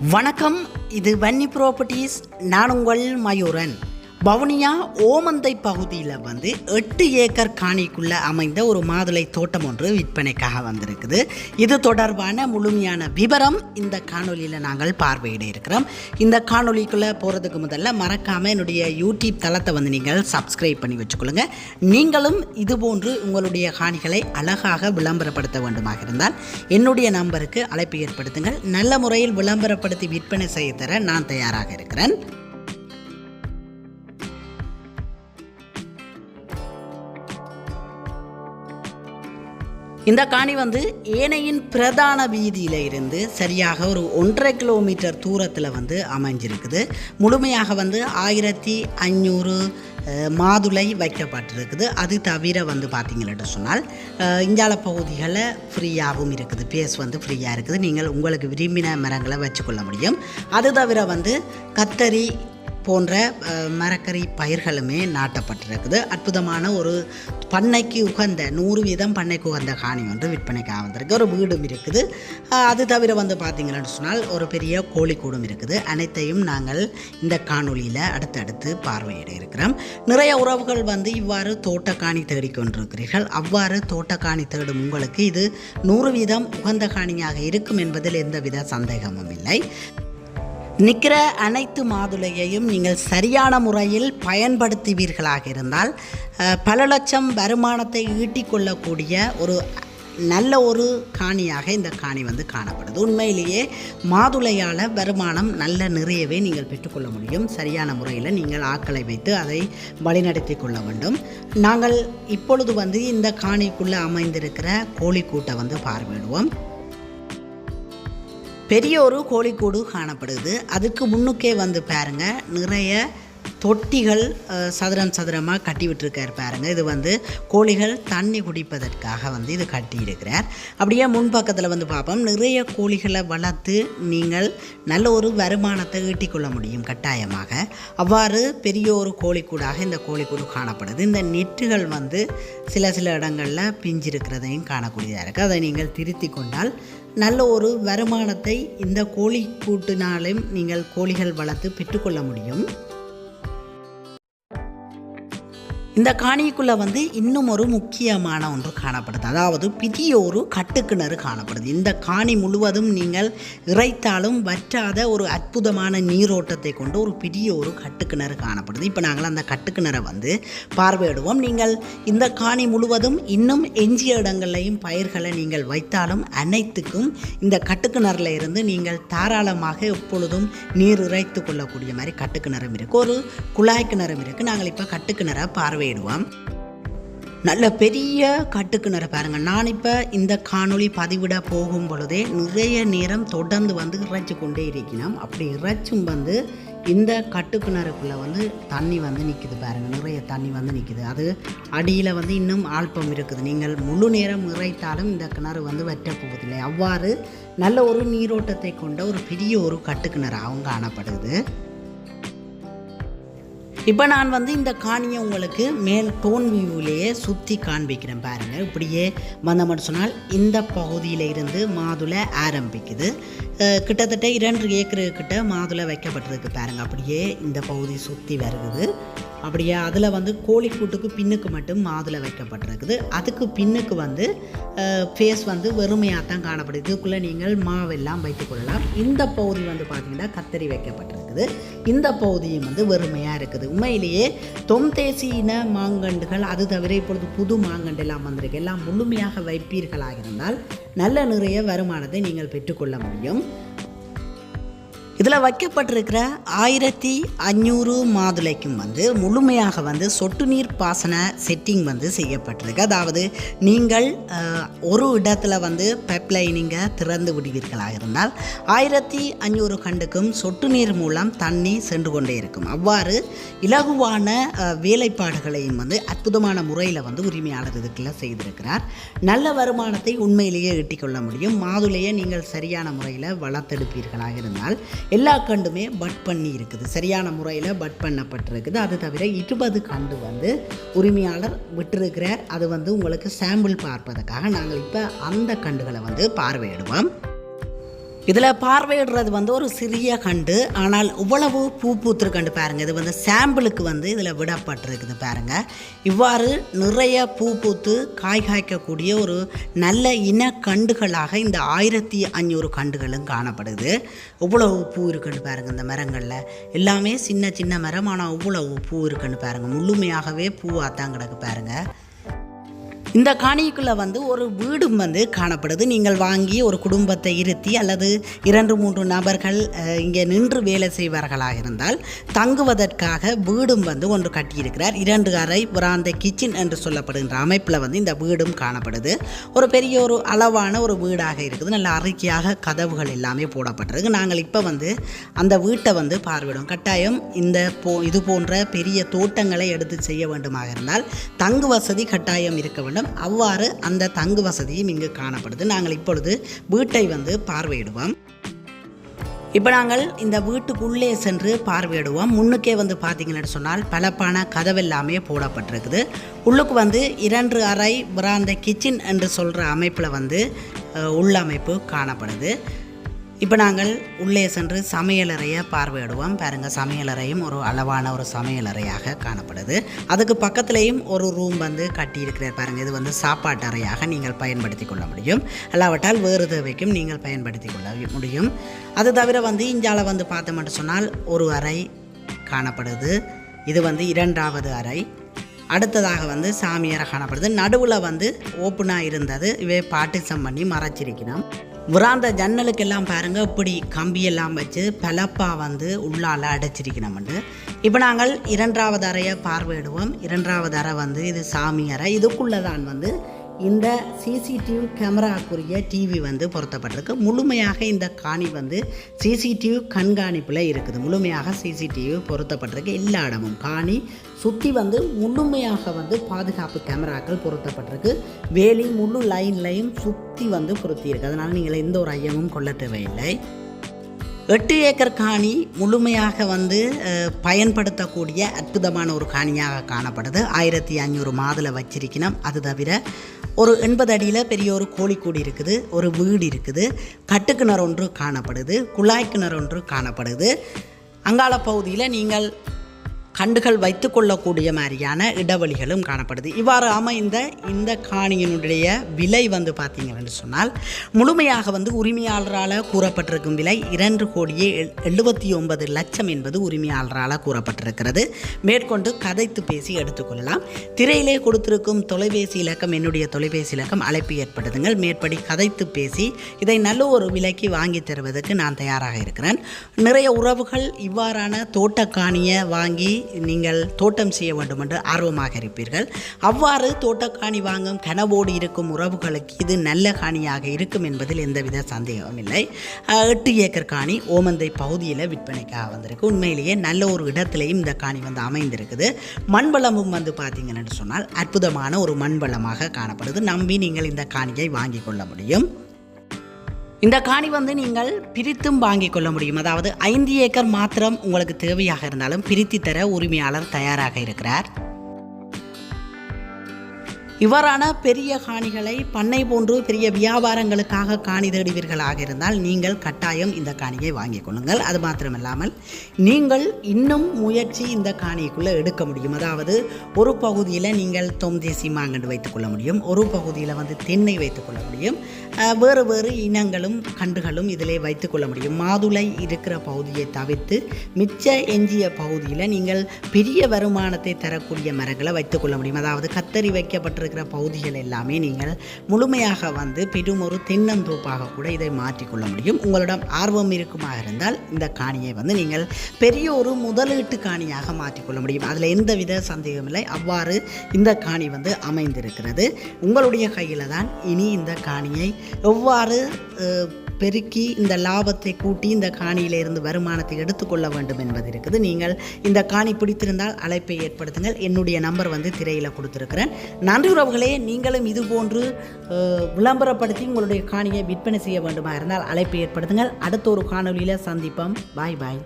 வணக்கம். இது வன்னி ப்ராப்பர்ட்டிஸ். நான் உங்கள் மயூரன். வவுனியா ஓமந்தை பகுதியில் 8 ஏக்கர் காணிக்குள்ளே அமைந்த ஒரு மாதுளை தோட்டம் ஒன்று விற்பனைக்காக வந்திருக்குது. இது தொடர்பான முழுமையான விவரம் இந்த காணொலியில் நாங்கள் பார்வையிட இருக்கிறோம். இந்த காணொலிக்குள்ளே போகிறதுக்கு முதல்ல மறக்காமல் என்னுடைய யூடியூப் தளத்தை நீங்கள் சப்ஸ்கிரைப் பண்ணி வச்சுக்கொள்ளுங்க. நீங்களும் இதுபோன்று உங்களுடைய காணிகளை அழகாக விளம்பரப்படுத்த வேண்டுமாக இருந்தால் என்னுடைய நம்பருக்கு அழைப்பு ஏற்படுத்துங்கள். நல்ல முறையில் விளம்பரப்படுத்தி விற்பனை செய்ய தர நான் தயாராக இருக்கிறேன். இந்த காணி ஏனையின் பிரதான வீதியில் இருந்து சரியாக ஒரு 1.5 கிலோமீட்டர் தூரத்தில் அமைஞ்சிருக்குது. முழுமையாக 1500 மாதுளை வைக்கப்பட்டிருக்குது. அது தவிர பார்த்தீங்கன்னு சொன்னால் இஞ்சால பகுதிகளில் ஃப்ரீயாகவும் இருக்குது. பேஸ் ஃப்ரீயாக இருக்குது. நீங்கள் உங்களுக்கு விரும்பின மரங்களை வச்சுக்கொள்ள முடியும். அது தவிர கத்தரி போன்ற மரக்கறி பயிர்களுமே நாட்டப்பட்டிருக்குது. அற்புதமான ஒரு பண்ணைக்கு உகந்த 100% பண்ணைக்கு உகந்த காணி விற்பனைக்காக வந்திருக்கு. ஒரு வீடும் இருக்குது. அது தவிர பார்த்தீங்கன்னு சொன்னால் ஒரு பெரிய கோழிக்கூடும் இருக்குது. அனைத்தையும் நாங்கள் இந்த காணொலியில் அடுத்தடுத்து பார்வையிட இருக்கிறோம். நிறைய உறவுகள் இவ்வாறு தோட்டக்காணி தேடிக்கொண்டிருக்கிறீர்கள். அவ்வாறு தோட்டக்காணி தேடும் உங்களுக்கு இது 100% உகந்த காணியாக இருக்கும் என்பதில் எந்தவித சந்தேகமும் இல்லை. நிற்கிற அனைத்து மாதுளையையும் நீங்கள் சரியான முறையில் பயன்படுத்துவீர்களாக இருந்தால் பல லட்சம் வருமானத்தை ஈட்டிக்கொள்ளக்கூடிய ஒரு நல்ல ஒரு காணியாக இந்த காணி காணப்படுது. உண்மையிலேயே மாதுளையால் வருமானம் நிறையவே நீங்கள் பெற்றுக்கொள்ள முடியும். சரியான முறையில் நீங்கள் ஆட்களை வைத்து அதை வழிநடத்தி கொள்ள வேண்டும். நாங்கள் இப்பொழுது இந்த காணிக்குள்ளே அமைந்திருக்கிற கோழிக்கூட்டை பார்வையிடுவோம். பெரிய ஒரு கோழிக்கூடு காணப்படுது. அதுக்கு முன்னுக்கே பாருங்க, நிறைய தொட்டிகள் சதுரமாக கட்டி விட்டுருக்கார் பாருங்கள். இது கோழிகள் தண்ணி குடிப்பதற்காக இது கட்டி இருக்கிறார். அப்படியே முன்பக்கத்தில் பார்ப்போம். நிறைய கோழிகளை வளர்த்து நீங்கள் நல்ல ஒரு வருமானத்தை ஈட்டிக்கொள்ள முடியும் கட்டாயமாக. அவ்வாறு பெரிய ஒரு கோழிக்கூடாக இந்த கோழிக்கூடு காணப்படுது. இந்த நெட்டுகள் சில இடங்களில் பிஞ்சிருக்கிறதையும் காணக்கூடியதாக இருக்குது. அதை நீங்கள் திருத்தி கொண்டால் நல்ல ஒரு வருமானத்தை இந்த கோழி கூட்டினாலும் நீங்கள் கோழிகள் வளர்த்து பெற்றுக்கொள்ள முடியும். இந்த காணிக்குள்ளே இன்னும் ஒரு முக்கியமான ஒன்று காணப்படுது. அதாவது பெரிய ஒரு கட்டுக்கிணறு காணப்படுது. இந்த காணி முழுவதும் நீங்கள் இறைத்தாலும் வற்றாத ஒரு அற்புதமான நீரோட்டத்தை கொண்டு ஒரு பெரிய ஒரு கட்டுக்கிணறு காணப்படுது. இப்போ நாங்கள் அந்த கட்டுக்கிணறை பார்வையிடுவோம். நீங்கள் இந்த காணி முழுவதும் இன்னும் எஞ்சிய இடங்களையும் பயிர்களை நீங்கள் வைத்தாலும் அனைத்துக்கும் இந்த கட்டுக்கிணறுல இருந்து நீங்கள் தாராளமாக எப்பொழுதும் நீர் இறைத்து கொள்ளக்கூடிய மாதிரி கட்டுக்கிணறும் இருக்குது. ஒரு குழாய் கிணறும் இருக்குது. நாங்கள் இப்போ கட்டுக்கிணறை பார்வையிடுவோம். நல்ல பெரிய கட்டுக்கிணறு பாருங்கள். நான் இப்போ இந்த காணொளி பதிவிட போகும் பொழுதே நிறைய நேரம் தொடர்ந்து இறைச்சி கொண்டே இருக்கணும். அப்படி இறைச்சும் இந்த கட்டுக்கிணறுக்குள்ளே தண்ணி நிற்குது பாருங்கள். நிறைய தண்ணி நிற்குது. அது அடியில் இன்னும் ஆல்பம் இருக்குது. நீங்கள் முழு நேரம் இறைத்தாலும் இந்த கிணறு வற்ற போவதில்லை. அவ்வாறு நல்ல ஒரு நீரோட்டத்தை கொண்ட ஒரு பெரிய ஒரு கட்டுக்கிணறாகவும் காணப்படுது. இப்போ நான் இந்த காணியை உங்களுக்கு மேல் டோன் வியூவிலேயே சுற்றி காண்பிக்கிறேன் பாருங்கள். இப்படியே வந்தோம்னு சொன்னால் இந்த பகுதியில் இருந்து மாதுளை ஆரம்பிக்குது. கிட்டத்தட்ட 2 ஏக்கருக்கிட்ட மாதுளை வைக்கப்பட்டிருக்கு பாருங்கள். அப்படியே இந்த பகுதி சுற்றி வருகுது. அப்படியே அதில் கோழிக்கூட்டுக்கு பின்னுக்கு மட்டும் மாதுளை வைக்கப்பட்டிருக்குது. அதுக்கு பின்னுக்கு ஃபேஸ் வெறுமையாக தான் காணப்படுது. இதுக்குள்ளே நீங்கள் மாவெல்லாம் வைத்துக்கொள்ளலாம். இந்த பகுதி பார்த்தீங்கன்னா கத்தரி வைக்கப்பட்டிருக்குது. இந்த பகுதியும் வெறுமையாக இருக்குது. உண்மையிலேயே தொம்தேசி இன மாங்கண்டுகள் அது தவிர இப்பொழுது புது மாங்கண்டு எல்லாம் வந்திருக்கு. எல்லாம் முழுமையாக வைப்பீர்களாக இருந்தால் நிறைய வருமானத்தை நீங்கள் பெற்றுக்கொள்ள முடியும். இதில் வைக்கப்பட்டிருக்கிற 1500 மாதுளைக்கும் முழுமையாக சொட்டு நீர் பாசன செட்டிங் செய்யப்பட்டிருக்கு. அதாவது நீங்கள் ஒரு இடத்துல பைப்லைனிங்கை திறந்து விடுவீர்களாக இருந்தால் 1500 கண்டுக்கும் சொட்டு நீர் மூலம் தண்ணி சென்று கொண்டே இருக்கும். அவ்வாறு இலகுவான வேலைப்பாடுகளையும் அற்புதமான முறையில் உரிமையாளர் இதுக்குள்ள செய்திருக்கிறார். நல்ல வருமானத்தை உண்மையிலேயே ஈட்டிக்கொள்ள முடியும். மாதுளையை நீங்கள் சரியான முறையில் வளர்த்தெடுப்பீர்களாக இருந்தால் எல்லா கண்டுமே பட் பண்ணி இருக்குது. சரியான முறையில் பட் பண்ணப்பட்டிருக்குது. அது தவிர 20 கண்டு உரிமையாளர் விட்டிருக்கிறார். அது உங்களுக்கு சாம்பிள் பார்ப்பதற்காக நாங்கள் இப்போ அந்த கண்டுகளை பார்வையிடுவோம். இதில் பார்வையிடுறது வந்து ஒரு சிறிய கண்டு, ஆனால் இவ்வளவு பூ பூத்துருக்கண்டு பாருங்கள். இது வந்து சாம்பிளுக்கு வந்து இதில் விடப்பட்டிருக்குது பாருங்கள். இவ்வாறு நிறைய பூ பூத்து காய் காய்க்கக்கூடிய ஒரு நல்ல இன கண்டுகளாக இந்த 1500 கண்டுகளும் காணப்படுது. இவ்வளவு பூ இருக்குன்னு பாருங்கள். இந்த மரங்களில் எல்லாமே சின்ன சின்ன மரம், ஆனால் இவ்வளவு பூ இருக்குன்னு பாருங்கள். முழுமையாகவே பூவாக தான் கிடக்கு பாருங்கள். இந்த காணிக்குள்ளே வந்து ஒரு வீடும் வந்து காணப்படுது. நீங்கள் வாங்கி ஒரு குடும்பத்தை இருத்தி அல்லது 2-3 நபர்கள் இங்கே நின்று வேலை செய்வார்களாக இருந்தால் தங்குவதற்காக வீடும் வந்து ஒன்று கட்டியிருக்கிறார். 2 அறை வராந்த கிச்சன் என்று சொல்லப்படுகின்ற அமைப்பில் வந்து இந்த வீடும் காணப்படுது. ஒரு பெரிய ஒரு அளவான ஒரு வீடாக இருக்குது. நல்ல அறிக்கையாக கதவுகள் எல்லாமே போடப்பட்டிருக்கு. நாங்கள் இப்போ வந்து அந்த வீட்டை வந்து பார்வையிடும். கட்டாயம் இந்த இது போன்ற பெரிய தோட்டங்களை எடுத்து செய்ய வேண்டுமாக இருந்தால் தங்கு வசதி கட்டாயம் இருக்க வேண்டும். அவ்வாறு அந்த தங்கு வசதியும் இங்கு காணப்படுது. நாங்கள் இப்பொழுது வீட்டை வந்து பார்வையிடுவோம். இப்போ நாங்கள் இந்த வீட்டுக்குள்ளே சென்று பார்வையிடுவோம். முன்னுக்கே வந்து பார்த்தீங்கன்னு சொன்னால் பலப்பான கதவெல்லாமே போடப்பட்டிருக்குது. உள்ளுக்கு வந்து 2 அறை வராந்த கிச்சன் என்று சொல்கிற அமைப்பில் வந்து உள்ளமைப்பு காணப்படுது. இப்போ நாங்கள் உள்ளே சென்று சமையலறையை பார்வையிடுவோம். பாருங்கள், சமையலறையும் ஒரு அளவான ஒரு சமையலறையாக காணப்படுது. அதுக்கு பக்கத்துலேயும் ஒரு ரூம் வந்து கட்டியிருக்கிறார் பாருங்கள். இது வந்து சாப்பாட்டு அறையாக நீங்கள் பயன்படுத்தி கொள்ள முடியும். அல்லாவிட்டால் வேறு தேவைக்கும் நீங்கள் பயன்படுத்தி கொள்ள முடியும். அது தவிர வந்து இஞ்சால வந்து பார்த்தோம்னு சொன்னால் ஒரு அறை காணப்படுது. இது வந்து 2வது அறை. அடுத்ததாக வந்து சாமியறை காணப்படுது. நடுவில் வந்து ஓப்பனாக இருந்தது. இவை பார்ட்டிஷன் பண்ணி மறைச்சிருக்கணும். விராந்த ஜன்னலுக்கெல்லாம் பாருங்கள், இப்படி கம்பியெல்லாம் வச்சு பலப்பாக வந்து உள்ளால் அடைச்சிருக்கணும்ண்டு. இப்போ நாங்கள் 2வது அறையை பார்வையிடுவோம். 2வது அறை வந்து இது சாமி அறை. இதுக்குள்ளே தான் வந்து இந்த சிசிடிவி கேமராக்குரிய டிவி வந்து பொருத்தப்பட்டிருக்கு. முழுமையாக இந்த காணி வந்து சிசிடிவி கண்காணிப்பில் இருக்குது. முழுமையாக சிசிடிவி பொருத்தப்பட்டிருக்கு. எல்லா இடமும் காணி சுற்றி வந்து முழுமையாக வந்து பாதுகாப்பு கேமராக்கள் பொருத்தப்பட்டிருக்கு. வேலி முழு லைன்லையும் சுற்றி வந்து பொருத்தியிருக்கு. அதனால் நீங்கள் எந்த ஒரு ஐயமும் கொள்ள தேவையில்லை. 8 ஏக்கர் காணி முழுமையாக வந்து பயன்படுத்தக்கூடிய அற்புதமான ஒரு காணியாக காணப்படுது. 1500 மாதுளை வச்சிருக்கணும். அது தவிர ஒரு 80 அடியில் பெரிய ஒரு கோழிக்கூடி இருக்குது. ஒரு வீடு இருக்குது. கட்டுக்கிணறு ஒன்று காணப்படுது. குழாய் கிணறு ஒன்று காணப்படுது. அங்காள பகுதியில் நீங்கள் கண்டுகள் வைத்து கொள்ளக்கூடிய மாதிரியான இடைவெளிகளும் காணப்படுது. இவ்வாறு அமைந்த இந்த காணியினுடைய விலை வந்து பார்த்தீங்கன்னு சொன்னால் முழுமையாக வந்து உரிமையாளரால் கூறப்பட்டிருக்கும் விலை 2,79,00,000 என்பது உரிமையாளரால் கூறப்பட்டிருக்கிறது. மேற்கொண்டு கதைத்து பேசி எடுத்துக்கொள்ளலாம். திரையிலே கொடுத்திருக்கும் தொலைபேசி இலக்கம் என்னுடைய தொலைபேசி இலக்கம். அழைப்பு ஏற்படுத்துங்கள். மேற்படி கதைத்து பேசி இதை நல்ல ஒரு விலைக்கு வாங்கி தருவதற்கு நான் தயாராக இருக்கிறேன். நிறைய உறவுகள் இவ்வாறான தோட்டக்காணியை வாங்கி நீங்கள் தோட்டம் செய்ய வேண்டும் என்று ஆர்வமாக இருப்பீர்கள். அவ்வாறு தோட்டக்காணி வாங்கும் கனவோடு இருக்கும் உறவுகளுக்கு இது நல்ல காணியாக இருக்கும் என்பதில் எந்தவித சந்தேகமும் இல்லை. 8 ஏக்கர் காணி ஓமந்தை பகுதியில் விற்பனைக்காக வந்திருக்கு. உண்மையிலேயே நல்ல ஒரு இடத்துலையும் இந்த காணி வந்து அமைந்திருக்குது. மண்வளமும் வந்து பார்த்தீங்கன்னு சொன்னால் அற்புதமான ஒரு மண்வளமாக காணப்படுது. நம்பி நீங்கள் இந்த காணியை வாங்கி கொள்ள முடியும். இந்த காணி வந்து நீங்கள் பிரித்தும் வாங்கி கொள்ள முடியும். அதாவது 5 ஏக்கர் மாத்திரம் உங்களுக்கு தேவையாக இருந்தாலும் பிரித்து தர உரிமையாளர் தயாராக இருக்கிறார். இவ்வாறான பெரிய காணிகளை பண்ணை போன்று பெரிய வியாபாரங்களுக்காக காணி தேடுவீர்களாக இருந்தால் நீங்கள் கட்டாயம் இந்த காணியை வாங்கிக் கொள்ளுங்கள். அது மாத்திரமில்லாமல் நீங்கள் இன்னும் முயற்சி இந்த காணிக்குள்ளே எடுக்க முடியும். அதாவது ஒரு பகுதியில் நீங்கள் தொம்தேசி மாங்கன்று வைத்துக்கொள்ள முடியும். ஒரு பகுதியில் வந்து தென்னை வைத்துக்கொள்ள முடியும். வேறு வேறு இனங்களும் கண்டுகளும் இதிலே வைத்துக்கொள்ள முடியும். மாதுளை இருக்கிற பகுதியை தவிர்த்து மிச்ச எஞ்சிய பகுதியில் நீங்கள் பெரிய வருமானத்தை தரக்கூடிய மரங்களை வைத்துக்கொள்ள முடியும். அதாவது கத்தரி வைக்கப்பட்டிருக்கிற பகுதிகள் எல்லாமே நீங்கள் முழுமையாக வந்து பெரும் ஒரு தென்னந்தோப்பாக கூட இதை மாற்றிக்கொள்ள முடியும். உங்களிடம் ஆர்வம் இருக்குமாக இருந்தால் இந்த காணியை வந்து நீங்கள் பெரிய ஒரு முதலீட்டு காணியாக மாற்றிக்கொள்ள முடியும். அதில் எந்தவித சந்தேகமில்லை. அவ்வாறு இந்த காணி வந்து அமைந்திருக்கிறது. உங்களுடைய கையில் தான் இனி இந்த காணியை எவ்வாறு பெருக்கி இந்த லாபத்தை கூட்டி இந்த காணியிலிருந்து வருமானத்தை எடுத்துக்கொள்ள வேண்டும் என்பது இருக்குது. நீங்கள் இந்த காணி பிடித்திருந்தால் அழைப்பை ஏற்படுத்துங்கள். என்னுடைய நம்பர் வந்து திரையில் கொடுத்துருக்கிறேன். நன்றி உறவுகளே. நீங்களும் இது போன்று விளம்பரப்படுத்தி உங்களுடைய காணியை விற்பனை செய்ய வேண்டுமா இருந்தால் அழைப்பை ஏற்படுத்துங்கள். அடுத்த ஒரு காணொலியில் சந்திப்போம். பாய் பாய்.